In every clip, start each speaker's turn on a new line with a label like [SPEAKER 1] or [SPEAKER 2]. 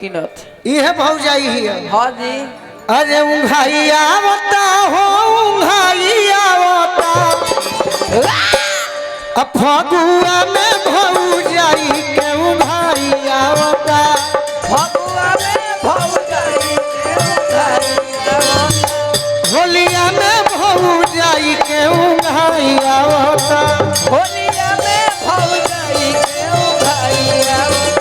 [SPEAKER 1] यह भौजाई है।
[SPEAKER 2] हाँ जी।
[SPEAKER 1] अरे उंघाई आवता हो उंघाई आवता फगुआ में भौजाई के उंघाई आवता
[SPEAKER 2] फगुआ में भौजाई के उंघाई आवता
[SPEAKER 1] होलिया में भौजाई के उंघाई आवता
[SPEAKER 2] होलिया में भौजाई के उंघाई आवता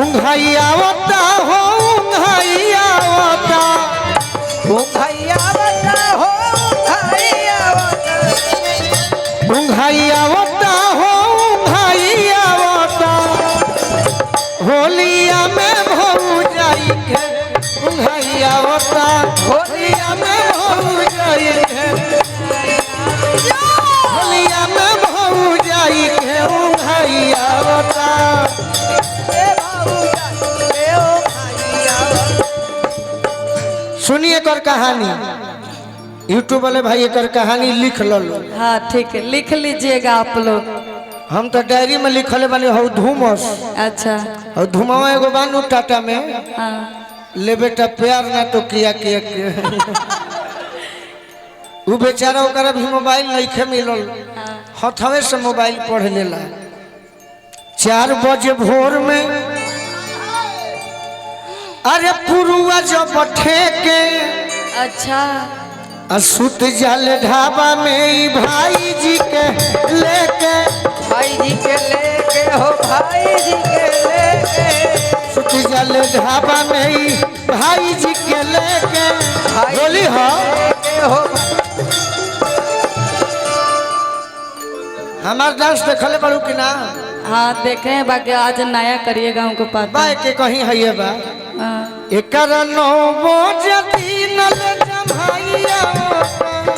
[SPEAKER 1] उंघाई आवता हो उंघाई आवता
[SPEAKER 2] उंघाई आवता हो उंघाई आवता
[SPEAKER 1] उंघाई आवता हो उंघाई आवता होलिया में भौजाई के उंघाई आवता होलिया में भौजाई के होलिया में भौजाई के उंघाई आवता सुनिए कर कहानी यूट्यूब वाले भाई एक कहानी लिख लो।
[SPEAKER 3] हाँ ठीक है, लिख लीजिएगा आप लोग।
[SPEAKER 1] हम तो डायरी में लिखले बने हो धूमस।
[SPEAKER 3] अच्छा।
[SPEAKER 1] और धुमावा एगो बानू टाटा में।
[SPEAKER 3] हाँ।
[SPEAKER 1] ले बेटा प्यार ना तो किया वो बेचारा ओकरा भी मोबाइल नहीं खे मिलल। हथवे से मोबाइल पढ़ लेला। 4 बजे भोर में अरे पुरुआ जब ठेके
[SPEAKER 3] अच्छा
[SPEAKER 1] सुत जाल ढाबा में भाई जी के लेके
[SPEAKER 2] भाई जी के लेके हो भाई जी के लेके
[SPEAKER 1] सुत जाल ढाबा में भाई जी के लेके बोली हो हमार डांस देखले बड़ू कि ना?
[SPEAKER 3] हाँ देखे हैं, बाकी आज नया करिएगा हमको पता।
[SPEAKER 1] बा के कहीं है ये बा एकर 9 बजे दिन ले जमाइया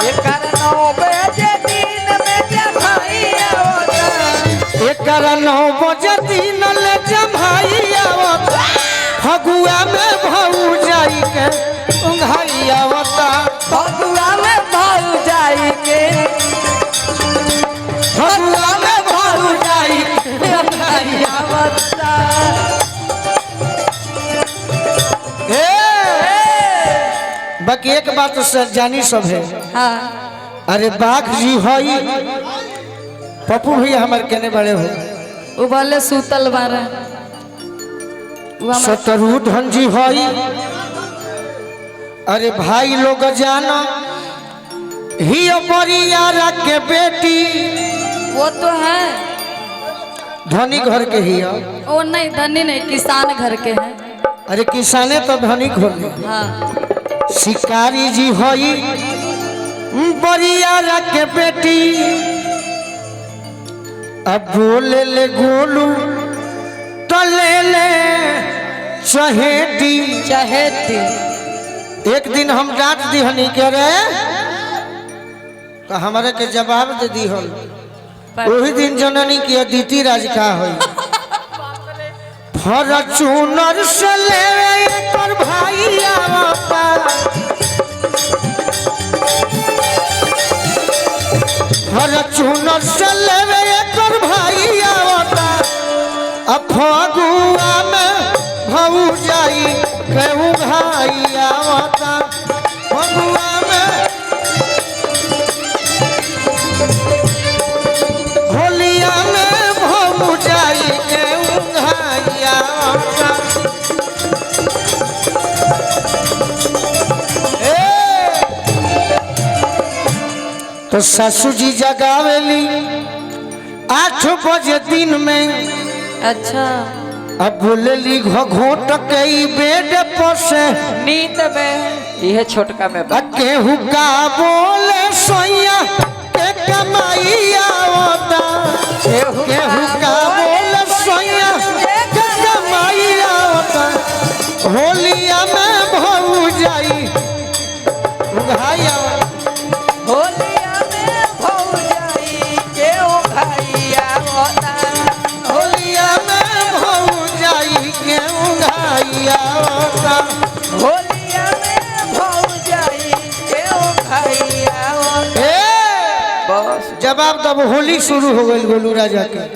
[SPEAKER 2] एकर 9 बजे दिन में जमाइया होता
[SPEAKER 1] एकर 9 बजे दिन ले जमाइया होता फगुआ में भौजाई के उंघाइया होता
[SPEAKER 2] फगुआ में भौजाई के
[SPEAKER 1] फगुआ में भौजाई के उंघाइया
[SPEAKER 2] होता
[SPEAKER 1] बाकी एक बात से जानी सब है।
[SPEAKER 3] हाँ।
[SPEAKER 1] अरे बाघ जी हई पप्पू भैया हमारे कहने बड़े हो
[SPEAKER 3] वो बोले सूतल बारा
[SPEAKER 1] शत्रुधन जी हई। अरे भाई लोग जाना ही परियारा के बेटी
[SPEAKER 3] वो तो है,
[SPEAKER 1] धनी घर के ही है।
[SPEAKER 3] वो नहीं धनी नहीं, किसान घर के हैं।
[SPEAKER 1] अरे किसाने तो धनी घर में।
[SPEAKER 3] हाँ।
[SPEAKER 1] शिकारी जी हई परियारा के बेटी अब बोले ले गोलू तो ले ले चहेती
[SPEAKER 3] चहेती।
[SPEAKER 1] एक दिन हम डांट दी हनी के रे तो हमारे के जवाब दे दी हल वही दिन जननी की अदिति राज का हुई फॉर्च्यूनर से ले कर भाई आवता फॉर्च्यूनर से ले कर भाई आवता अब फगुआ में भौजाई के उंघाई आवता फगुआ में होलिया में भौजाई के उंघाई आवता तो सासू जी जगावेली 8 बजे दिन में।
[SPEAKER 3] अच्छा।
[SPEAKER 1] अब बोलेली घोट के बेड पर से
[SPEAKER 2] नींद में यह छोटका में
[SPEAKER 1] केहू का बोले सोया के कमाई आवता केहू का बोले सोया के कमाई आवता होलिया में भौजाई उंघाई आवता
[SPEAKER 2] होलिया में भौजाई के उंघाई आवता
[SPEAKER 1] होलिया में भौजाई के उंघाई आवता
[SPEAKER 2] होलिया में भौजाई के उंघाई आवता।
[SPEAKER 1] बस जवाब तब होली शुरू हो गई गोलू राजा के।